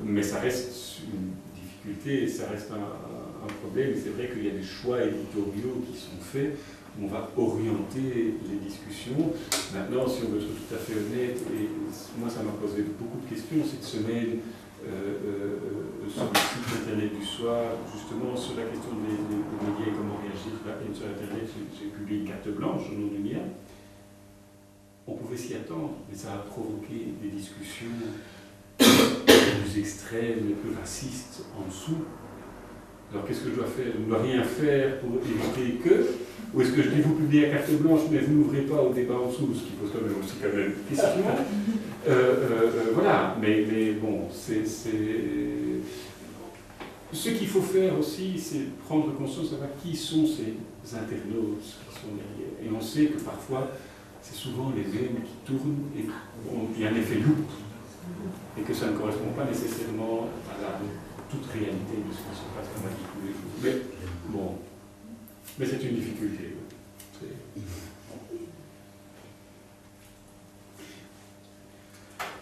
Mais ça reste une difficulté, ça reste un problème. C'est vrai qu'il y a des choix éditoriaux qui sont faits. On va orienter les discussions. Maintenant, si on veut être tout à fait honnête, et moi ça m'a posé beaucoup de questions cette semaine sur le site internet du Soir, justement sur la question des médias et comment réagir. Et sur internet, j'ai publié une carte blanche au nom du mien. On pouvait s'y attendre, mais ça a provoqué des discussions les plus extrêmes, les plus racistes en dessous. Alors qu'est-ce que je dois faire? Je ne dois rien faire pour éviter que? Ou est-ce que je dis vous publiez la carte blanche mais vous n'ouvrez pas au débat en dessous, ce qui pose quand même aussi question. Voilà, mais bon, ce qu'il faut faire aussi, c'est prendre conscience de savoir qui sont ces internautes qui sont derrière. Et on sait que parfois, c'est souvent les mêmes qui tournent et il y a un effet loupe. Et que ça ne correspond pas nécessairement à la toute réalité de ce qui se passe dans la vie tous les jours. Mais bon, mais c'est une difficulté.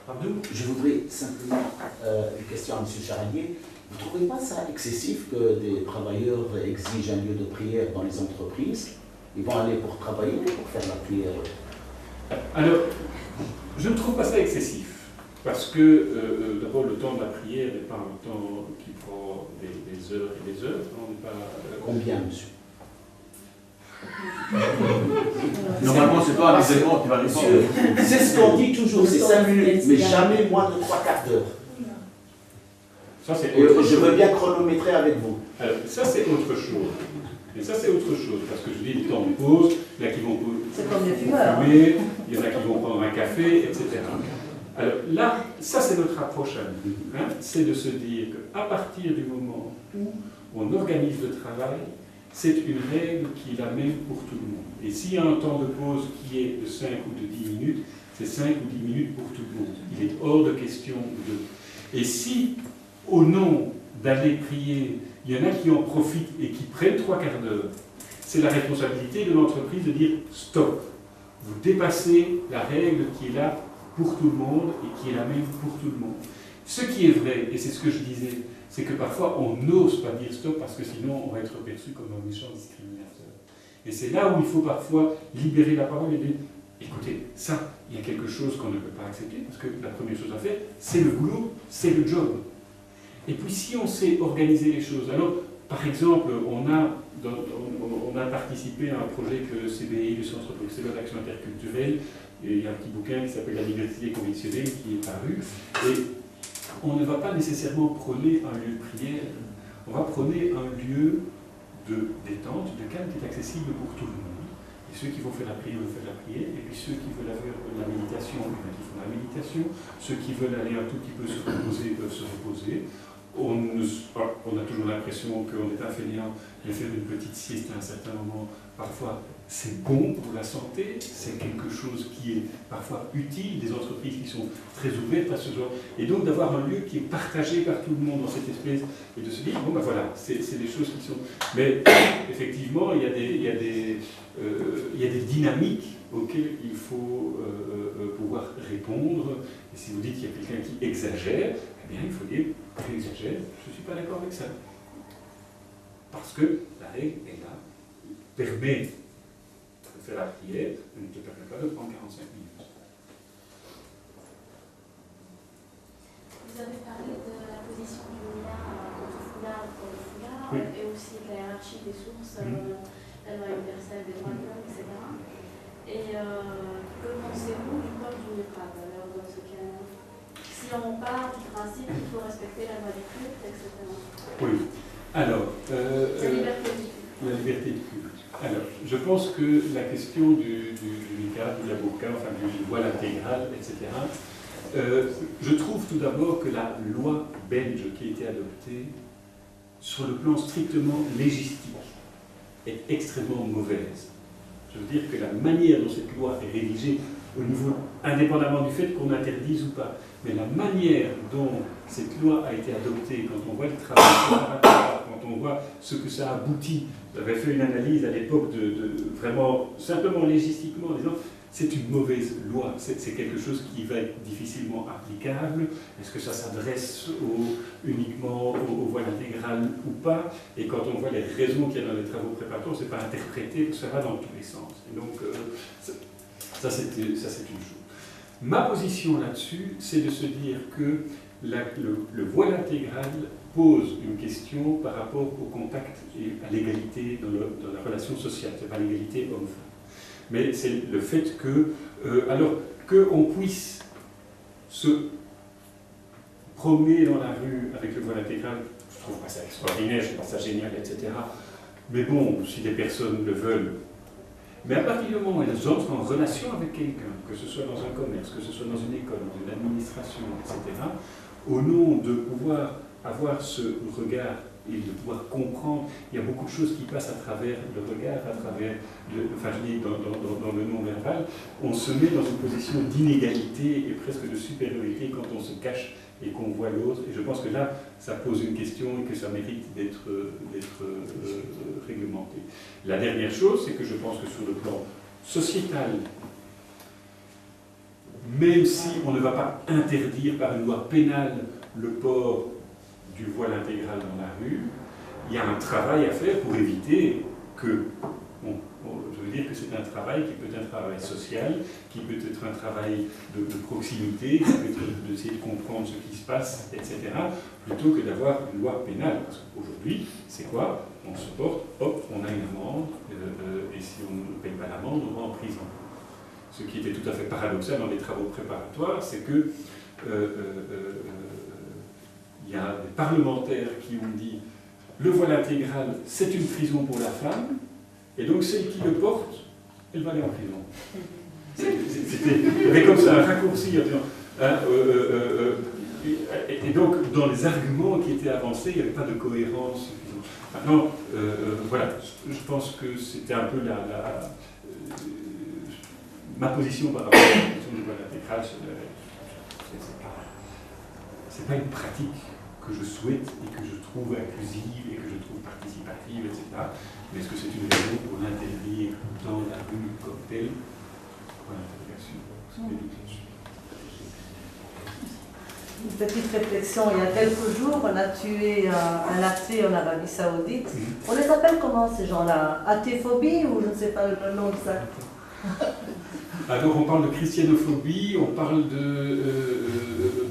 Pardon, je voudrais simplement une question à M. Charrier. Vous ne trouvez pas ça excessif que des travailleurs exigent un lieu de prière dans les entreprises? Ils vont aller pour travailler ou pour faire la prière? Alors, je ne trouve pas ça excessif. Parce que, d'abord, le temps de la prière n'est pas un temps qui prend des heures et des heures. On n'est pas, Combien, monsieur? Normalement, c'est pas un événement qui va répondre. C'est ce qu'on dit toujours, c'est 5 minutes, mais jamais moins de 3/4 d'heure. Ça, c'est Et je veux bien chronométrer avec vous. Alors, ça, c'est autre chose. Et ça, c'est autre chose, parce que je dis, le temps de pause, il y en a qui vont fumer, il y en a qui vont prendre un café, etc. Alors là, ça c'est notre approche à nous, hein, c'est de se dire qu'à partir du moment où on organise le travail, c'est une règle qui est la même pour tout le monde. Et s'il y a un temps de pause qui est de 5 ou de 10 minutes, c'est 5 ou 10 minutes pour tout le monde. Il est hors de question de... Et si, au nom d'aller prier, il y en a qui en profitent et qui prennent 3/4 d'heure, c'est la responsabilité de l'entreprise de dire stop, vous dépassez la règle qui est là pour tout le monde et qui est la même pour tout le monde. Ce qui est vrai, et c'est ce que je disais, c'est que parfois on n'ose pas dire stop parce que sinon on va être perçu comme un méchant discriminateur. Et c'est là où il faut parfois libérer la parole et dire écoutez, ça, il y a quelque chose qu'on ne peut pas accepter parce que la première chose à faire, c'est le boulot, c'est le job. Et puis si on sait organiser les choses, alors par exemple, on a participé à un projet que le CBI, le Centre bruxellois d'action interculturelle, et il y a un petit bouquin qui s'appelle La diversité conditionnelle qui est paru, et on ne va pas nécessairement prôner un lieu de prière, on va prôner un lieu de détente, de calme qui est accessible pour tout le monde. Et ceux qui vont faire la prière, vont faire la prière, et puis ceux qui veulent faire la méditation, ils font la méditation, ceux qui veulent aller un tout petit peu se reposer, peuvent se reposer. On a toujours l'impression qu'on est un fainéant de faire une petite sieste à un certain moment. Parfois, c'est bon pour la santé, c'est quelque chose qui est parfois utile, des entreprises qui sont très ouvertes à ce genre. Et donc d'avoir un lieu qui est partagé par tout le monde dans cette espèce, et de se dire, bon ben voilà, c'est des choses qui sont... Mais effectivement, il y a des dynamiques auxquelles il faut pouvoir répondre. Et si vous dites qu'il y a quelqu'un qui exagère, eh bien il faut dire, qu'il exagère, je ne suis pas d'accord avec ça. Parce que la règle est là, permet de faire la prière, mais ne te permet pas de prendre 45 minutes. Vous avez parlé de la position du lien entre foulard pour le foulard, oui, et aussi de la hiérarchie des sources, la loi universelle des droits de l'homme, etc. Et que pensez-vous du port du niqab alors dans ce cas-là? Si on part du principe qu'il faut respecter la loi des cultes, etc. Oui. Alors, La liberté du culte. la liberté de culte. Alors, je pense que la question du niqab, de la burqa, enfin du voile intégral, etc., je trouve tout d'abord que la loi belge qui a été adoptée, sur le plan strictement légistique, est extrêmement mauvaise. Je veux dire que la manière dont cette loi est rédigée, au niveau, indépendamment du fait qu'on interdise ou pas, mais la manière dont cette loi a été adoptée, quand on voit le travail préparatoire, quand on voit ce que ça aboutit, j'avais fait une analyse à l'époque de vraiment, simplement légistiquement, en disant c'est une mauvaise loi, c'est quelque chose qui va être difficilement applicable, est-ce que ça s'adresse uniquement au voile intégral ou pas, et quand on voit les raisons qu'il y a dans les travaux préparatoires, c'est pas interprété, ça va dans tous les sens. Et donc, ça c'est une chose. Ma position là-dessus, c'est de se dire que le voile intégral pose une question par rapport au contact et à l'égalité dans la relation sociale. Ce n'est pas l'égalité homme-femme. Mais c'est le fait que, alors qu'on puisse se promener dans la rue avec le voile intégral, je trouve pas ça extraordinaire, je trouve pas ça génial, etc. Mais bon, si des personnes le veulent. Mais à partir du moment où elles entrent en relation avec quelqu'un, que ce soit dans un commerce, que ce soit dans une école, dans une administration, etc., au nom de pouvoir avoir ce regard et de pouvoir comprendre, il y a beaucoup de choses qui passent à travers le regard, à travers dans le non-verbal, on se met dans une position d'inégalité et presque de supériorité quand on se cache et qu'on voit l'autre. Et je pense que là, ça pose une question et que ça mérite d'être réglementé. La dernière chose, c'est que je pense que sur le plan sociétal, même si on ne va pas interdire par une loi pénale le port du voile intégral dans la rue, il y a un travail à faire pour éviter que, je veux dire que c'est un travail qui peut être un travail social, qui peut être un travail de proximité, qui peut être d'essayer de comprendre ce qui se passe, etc., plutôt que d'avoir une loi pénale. Parce qu'aujourd'hui, c'est quoi? On se porte, hop, on a une amende, et si on ne paye pas l'amende, on va en prison. Ce qui était tout à fait paradoxal dans les travaux préparatoires, c'est que il y a des parlementaires qui ont dit le voile intégral, c'est une prison pour la femme, et donc celle qui le porte, elle va aller en prison. Il y avait comme ça un raccourci. Et donc, dans les arguments qui étaient avancés, il n'y avait pas de cohérence. Maintenant, voilà, je pense que c'était un peu ma position par rapport à la question du voile intégral. C'est pas une pratique que je souhaite et que je trouve inclusive et que je trouve participative, etc. Mais est-ce que c'est une raison pour l'interdire dans la rue comme telle? Voilà, une petite réflexion. Il y a quelques jours, on a tué un athée en Arabie Saoudite. On les appelle comment ces gens-là? Athéphobie ou je ne sais pas le nom de ça? Alors on parle de christianophobie, on parle de...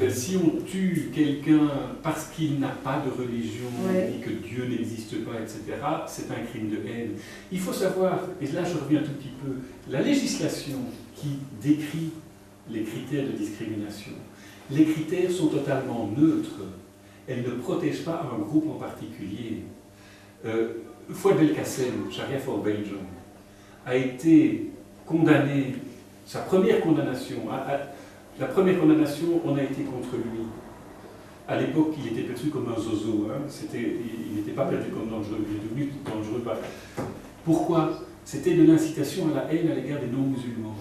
si on tue quelqu'un parce qu'il n'a pas de religion, et que Dieu n'existe pas, etc., c'est un crime de haine. Il faut savoir, et là je reviens un tout petit peu, la législation qui décrit les critères de discrimination, les critères sont totalement neutres. Elles ne protègent pas un groupe en particulier. Fouad Belkacem, Sharia for Belgium, a été condamné. Sa première condamnation, la première condamnation, on a été contre lui. À l'époque, il était perçu comme un zozo. Hein. Il n'était pas perçu comme dangereux, il est devenu dangereux. Pourquoi? C'était de l'incitation à la haine à l'égard des non-musulmans.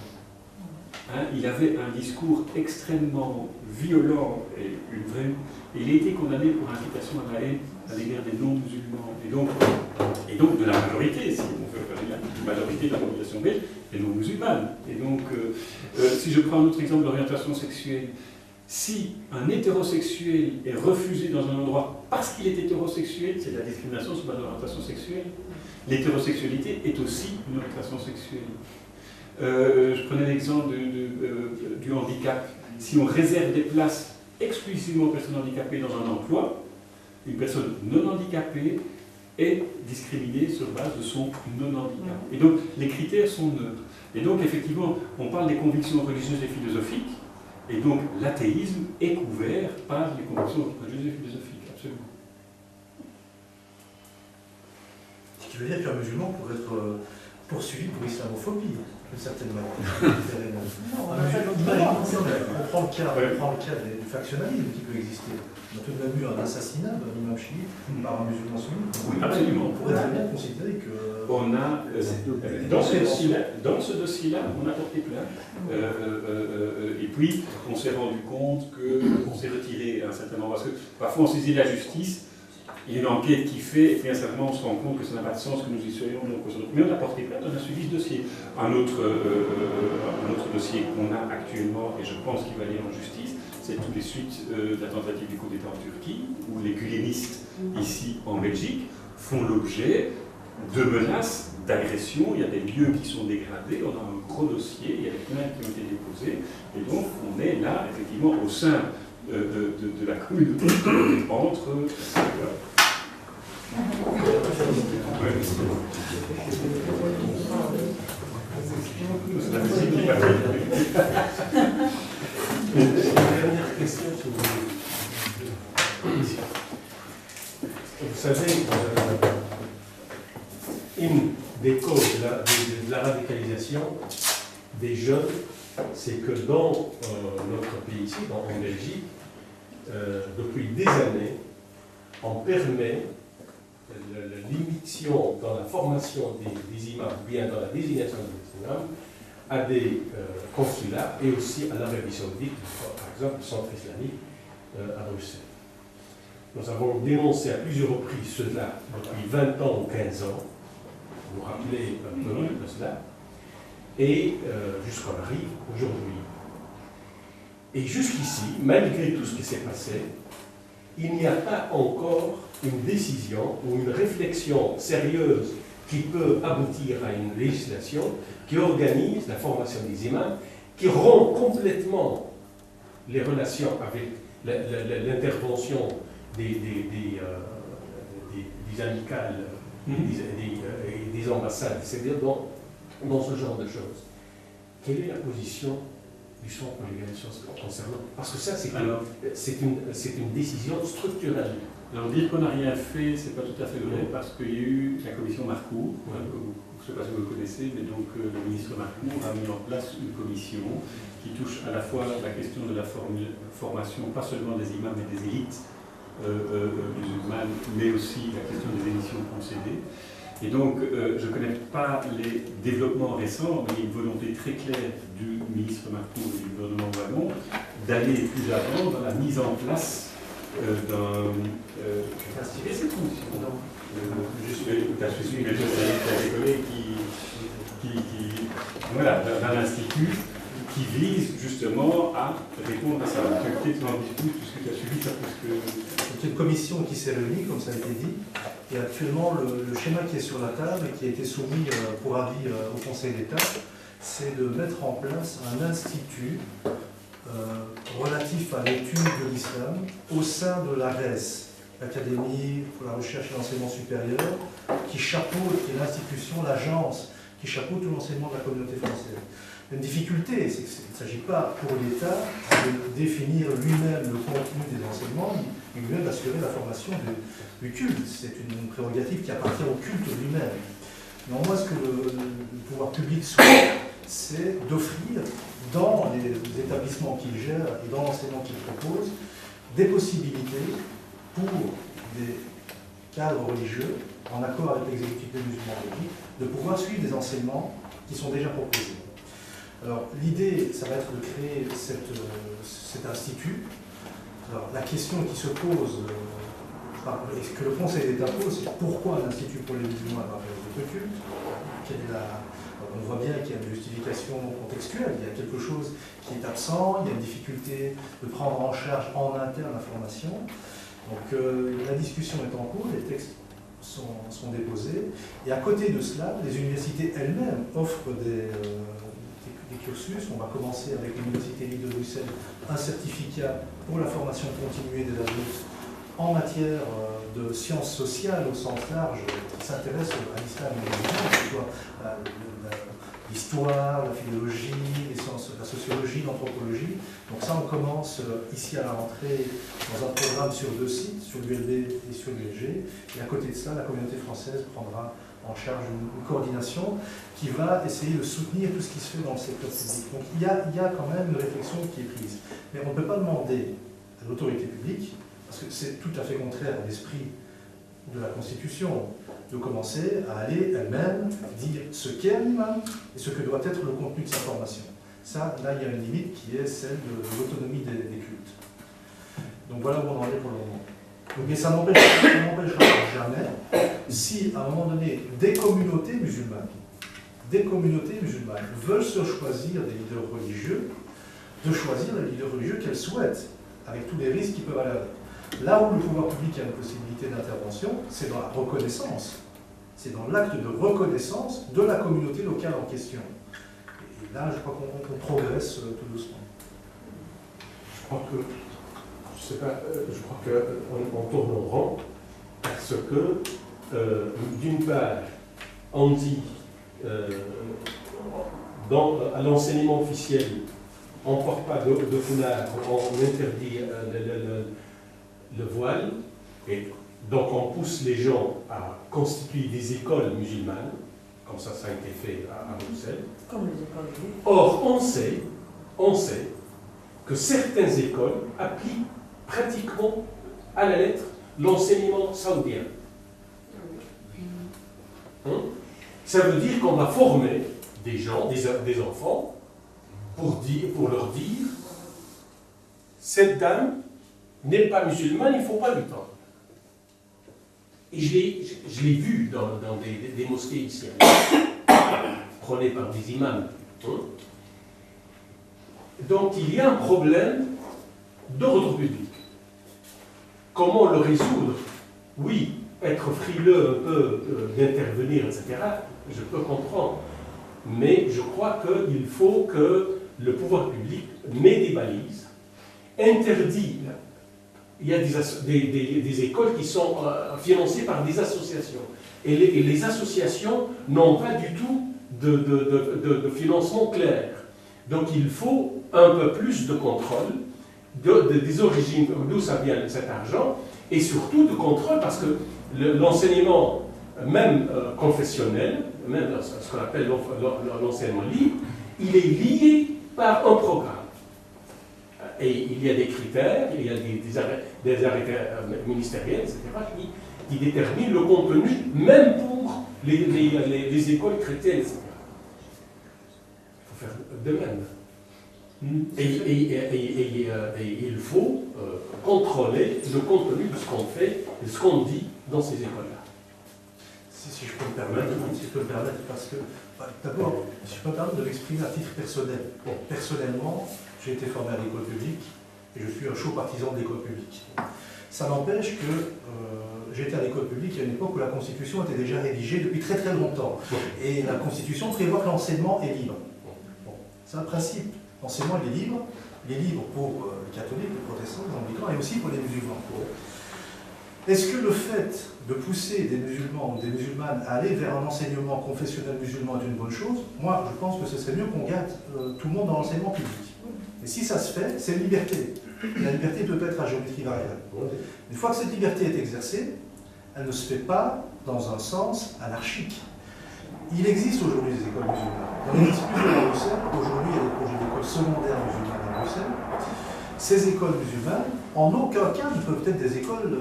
Hein, il avait un discours extrêmement violent et il a été condamné pour incitation à la haine à l'égard des non-musulmans. Et donc de la majorité, si on veut parler de la majorité de la population belge, est non-musulmane. Et donc, si je prends un autre exemple d'orientation sexuelle, si un hétérosexuel est refusé dans un endroit parce qu'il est hétérosexuel, c'est de la discrimination sur base d'orientation sexuelle. L'hétérosexualité est aussi une orientation sexuelle. Je prenais l'exemple du handicap. Si on réserve des places exclusivement aux personnes handicapées dans un emploi, une personne non handicapée est discriminée sur base de son non-handicap. Et donc, les critères sont neutres. Et donc, effectivement, on parle des convictions religieuses et philosophiques, Et donc l'athéisme est couvert par les convictions religieuses et philosophiques, absolument. Ce qui veut dire qu'un musulman pourrait être poursuivi pour islamophobie, d'une certaine manière. On prend le cas du factionnalisme qui peut exister. On a tout de même eu un assassinat d'un imam chiite par un musulman sunnite. Oui, absolument. On pourrait très bien considérer que... On a, dans ce dossier-là, on a porté plainte. Et puis, on s'est rendu compte qu'on s'est retiré un certain nombre. Parce que parfois, on saisit la justice, il y a une enquête qui fait, et puis à un certain moment, on se rend compte que ça n'a pas de sens que nous y soyons. Mais on a porté plainte, on a suivi ce dossier. Un autre dossier qu'on a actuellement, et je pense qu'il va aller en justice, c'est toutes les suites de la tentative du coup d'État en Turquie, où les gulenistes, ici en Belgique, font l'objet de menaces, d'agressions. Il y a des lieux qui sont dégradés, on a un gros dossier, il y a des plaintes qui ont été déposées, et donc on est là, effectivement, au sein de la communauté entre... C'est la musique qui va Une dernière question, si vous voulez. Vous savez, une des causes de la radicalisation des jeunes, c'est que dans notre pays ici, en Belgique, depuis des années, on permet la limitation dans la formation des imams, bien dans la désignation des imams, à des consulats et aussi à l'Arabie Saoudite, par exemple le centre islamique à Bruxelles. Nous avons dénoncé à plusieurs reprises cela depuis 20 ans ou 15 ans, vous vous rappelez un peu de cela, et jusqu'à arrive aujourd'hui. Et jusqu'ici, malgré tout ce qui s'est passé, il n'y a pas encore une décision ou une réflexion sérieuse qui peut aboutir à une législation qui organise la formation des imams, qui rompt complètement les relations avec l'intervention des amicales, des ambassades, c'est-à-dire dans ce genre de choses. Quelle est la position du Centre pour l'égalisation concernant? Parce que ça, c'est une décision structurelle. Alors dire qu'on n'a rien fait, c'est pas tout à fait vrai, parce qu'il y a eu la commission Marcourt, je ne sais pas si vous le connaissez, mais donc le ministre Marcourt a mis en place une commission qui touche à la fois la question de la formation, pas seulement des imams mais des élites musulmanes, mais aussi la question des émissions concédées. Et donc, je ne connais pas les développements récents, mais il y a une volonté très claire du ministre Marcourt et du gouvernement wallon d'aller plus avant dans la mise en place d'un... c'est tout. Je suis des collègues voilà, d'un institut qui vise justement à répondre à ça. Tu es en discute puisque tu as suivi ça C'est une commission qui s'est réunie, comme ça a été dit, et actuellement le schéma qui est sur la table et qui a été soumis pour avis au Conseil d'État, c'est de mettre en place un institut relatif à l'étude de l'islam au sein de l'ARES, l'Académie pour la recherche et l'enseignement supérieur, qui chapeaute, qui est l'institution, l'agence qui chapeaute tout l'enseignement de la communauté française. Une difficulté, c'est qu'il ne s'agit pas pour l'État de définir lui-même le contenu des enseignements, il lui-même d'assurer la formation du culte. C'est une prérogative qui appartient au culte lui-même. Néanmoins, ce que le pouvoir public souhaite, c'est d'offrir dans les établissements qu'il gère et dans l'enseignement qu'il propose des possibilités pour des cadres religieux, en accord avec l'exécutif musulman belgique, de pouvoir suivre des enseignements qui sont déjà proposés. Alors, l'idée, ça va être de créer cet institut. Alors, la question qui se pose, que le Conseil d'État pose, c'est pourquoi un institut pour les musulmans à la période de culte? On voit bien qu'il y a une justification contextuelle, il y a quelque chose qui est absent, il y a une difficulté de prendre en charge en interne la formation. Donc, la discussion est en cours, les textes sont déposés, et à côté de cela, les universités elles-mêmes offrent des cursus. On va commencer avec l'Université libre de Bruxelles, un certificat pour la formation continuée des adultes en matière de sciences sociales au sens large, qui s'intéresse à l'islam et à l'islam, que ce soit l'histoire, la philologie, les sciences, la sociologie, l'anthropologie. Donc ça, on commence ici à la rentrée dans un programme sur 2 sites, sur l'ULB et sur l'ULG. Et à côté de ça, la communauté française prendra en charge une coordination qui va essayer de soutenir tout ce qui se fait dans le secteur public. Donc il y a quand même une réflexion qui est prise. Mais on ne peut pas demander à l'autorité publique, parce que c'est tout à fait contraire à l'esprit de la Constitution, de commencer à aller elle-même dire ce qu'est un imam et ce que doit être le contenu de sa formation. Ça, là, il y a une limite qui est celle de l'autonomie des cultes. Donc voilà où on en est pour le moment. Mais ça n'empêchera jamais, si à un moment donné, des communautés musulmanes veulent se choisir des leaders religieux, de choisir les leaders religieux qu'elles souhaitent, avec tous les risques qui peuvent aller avec. Là où le pouvoir public a une possibilité d'intervention, c'est dans la reconnaissance. C'est dans l'acte de reconnaissance de la communauté locale en question. Et là, je crois qu'on progresse tout doucement. Je crois qu'on tourne en rond, parce que, d'une part, on dit, à l'enseignement officiel, on ne porte pas de foulard, on interdit le voile, et donc on pousse les gens à constituer des écoles musulmanes, comme ça a été fait à Bruxelles. Comme les écoles, oui. Or, on sait que certaines écoles appliquent pratiquement à la lettre l'enseignement saoudien. Ça veut dire qu'on va former des gens, des enfants, pour leur dire, cette dame n'est pas musulmane, il ne faut pas lui tendre. Et je l'ai vu dans des mosquées ici, prônées par des imams. Donc il y a un problème d'ordre public. Comment le résoudre? Oui, être frileux un peu, d'intervenir, etc., je peux comprendre. Mais je crois qu'il faut que le pouvoir public met des balises, interdit. Il y a des écoles qui sont financées par des associations. Et les associations n'ont pas du tout de financement clair. Donc il faut un peu plus de contrôle des origines, d'où ça vient cet argent, et surtout de contrôle, parce que l'enseignement, même confessionnel, même ce qu'on appelle l'enseignement libre, il est lié par un programme. Et il y a des critères, il y a des arrêtés ministériels, etc., qui déterminent le contenu, même pour les écoles chrétiennes, etc. Il faut faire de même. Et il faut contrôler le contenu de ce qu'on fait, de ce qu'on dit dans ces écoles-là. Si je peux me permettre, parce que, d'abord, si je peux me permettre de m'exprimer à titre personnel. Personnellement, j'ai été formé à l'école publique et je suis un chaud partisan de l'école publique. Ça n'empêche que j'étais à l'école publique à une époque où la Constitution était déjà rédigée depuis très très longtemps. Et la Constitution prévoit que l'enseignement est libre. Bon, c'est un principe. L'enseignement il est libre pour les catholiques, les protestants, les anglicans et aussi pour les musulmans. Est-ce que le fait de pousser des musulmans ou des musulmanes à aller vers un enseignement confessionnel musulman est une bonne chose? Moi, je pense que ce serait mieux qu'on garde tout le monde dans l'enseignement public. Et si ça se fait, c'est une liberté. La liberté peut être à géométrie variable. Une fois que cette liberté est exercée, elle ne se fait pas dans un sens anarchique. Il existe aujourd'hui des écoles musulmanes. Il y en existe plusieurs à Bruxelles. Aujourd'hui, il y a des projets d'écoles secondaires musulmanes à Bruxelles. Ces écoles musulmanes, en aucun cas, ne peuvent être des écoles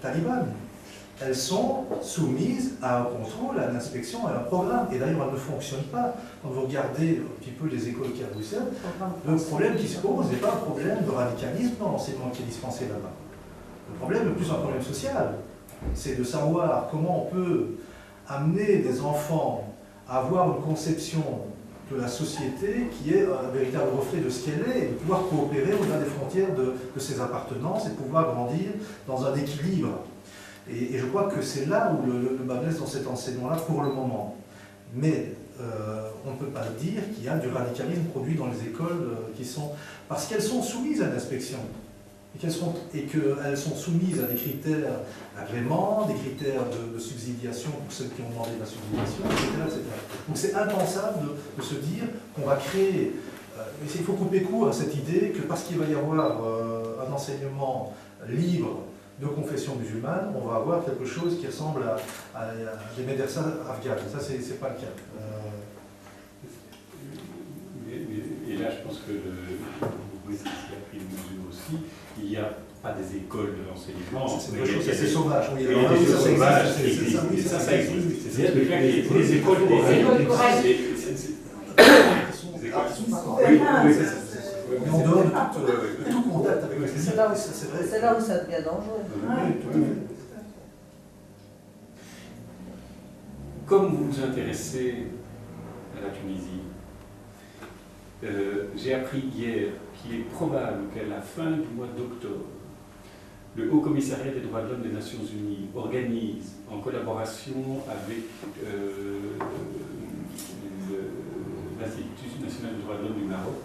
talibanes. Elles sont soumises à un contrôle, à une inspection, à un programme. Et d'ailleurs, elles ne fonctionnent pas. Quand vous regardez un petit peu les écoles qu'il y a à Bruxelles, le problème qui se pose n'est pas un problème de radicalisme dans l'enseignement qui est dispensé là-bas. Le problème est plus un problème social. C'est de savoir comment on peut amener des enfants à avoir une conception de la société qui est un véritable reflet de ce qu'elle est, et de pouvoir coopérer au-delà des frontières de ses appartenances et de pouvoir grandir dans un équilibre. Et je crois que c'est là où le bas blesse dans cet enseignement-là pour le moment. Mais on ne peut pas dire qu'il y a du radicalisme produit dans les écoles qui sont... Parce qu'elles sont soumises à l'inspection. et qu'elles sont soumises à des critères d'agrément, des critères de subsidiation pour ceux qui ont demandé la subsidiation, etc. Donc c'est impensable de se dire qu'on va créer. Il faut couper court à cette idée que parce qu'il va y avoir un enseignement libre de confession musulmane, on va avoir quelque chose qui ressemble à des médecins afghans. Ça, c'est pas le cas. Et là, je pense que vous avez pris une mesure aussi. Il n'y a pas des écoles de l'enseignement. C'est sauvage. Oui, c'est sauvage. Ça existe. C'est des écoles mais on donne tout contact avec les c'est là où ça devient dangereux. Comme vous vous intéressez à la Tunisie, j'ai appris hier qu'il est probable qu'à la fin du mois d'octobre, le Haut Commissariat des droits de l'homme des Nations Unies organise, en collaboration avec l'Institut national des droits de l'homme du Maroc,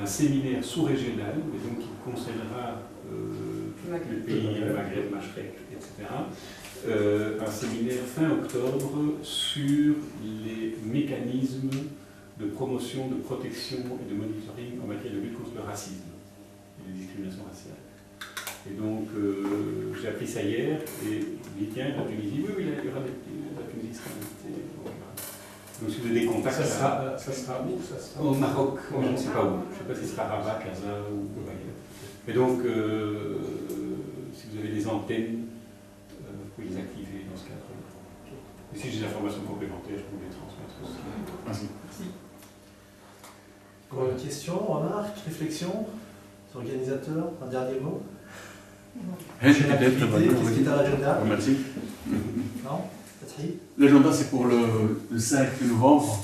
un séminaire sous-régional, mais donc qui concernera le pays, le Maghreb, Machrek, etc. Un séminaire fin octobre sur les mécanismes de promotion, de protection et de monitoring en matière de lutte contre le racisme et les discriminations raciales. Et donc, j'ai appris ça hier, et il dit, tiens, la Tunisie, oui, la Tunisie sera invitée. Donc, si vous avez des contacts, ça sera où ça sera au Maroc, je ne sais pas où. Je ne sais pas si ce sera Rabat, Casa ou ailleurs. Et donc, si vous avez des antennes, vous pouvez les activer dans ce cadre-là. Et si j'ai des informations complémentaires, je peux vous les transmettre aussi. Merci. Encore une question, remarque, réflexion? Organisateur, un dernier mot? Qu'est-ce qui est à l'agenda? Merci. Non? L'agenda, c'est pour le 5 novembre.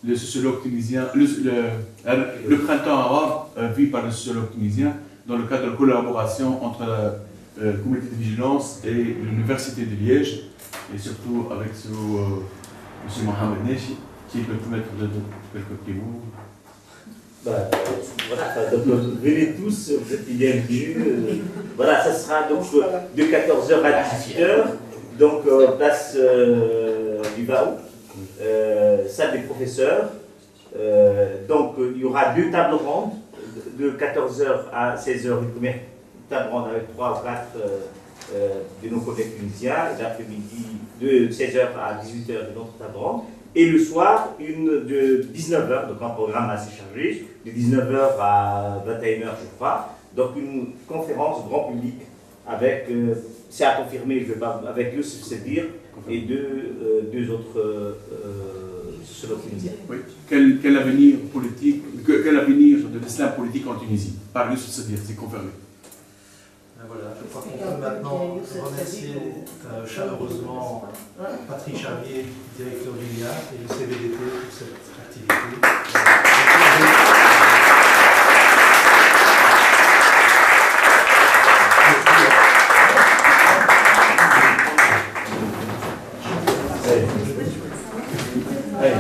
Le sociologue tunisien, le printemps arabe vu par le sociologue tunisien dans le cadre de collaboration entre le comité de vigilance et l'université de Liège, et surtout avec M. Mohamed Nechi, qui peut nous mettre de quelques petits mots. Voilà, donc venez tous, vous êtes bienvenus. Voilà, ça sera donc de 14h à 18h, donc place du Vaou, salle des professeurs. Donc il y aura 2 tables rondes, de 14h à 16h, une première table ronde avec 3 ou 4 de nos collègues tunisiens, et l'après-midi de 16h à 18h une autre table ronde. Et le soir, une de 19h, donc un programme assez chargé, de 19h à 21h, je crois. Donc une conférence grand public avec, c'est à confirmer, je vais pas, avec Youssef Sedir et deux autres sociologues tunisiens. Oui. Quel avenir politique, quel avenir de l'islam politique en Tunisie? Par Youssef Sedir, c'est confirmé. Voilà, je crois qu'on peut maintenant remercier chaleureusement Patrick Charvier, directeur du LIA, et le CVDT pour cette activité. Hey.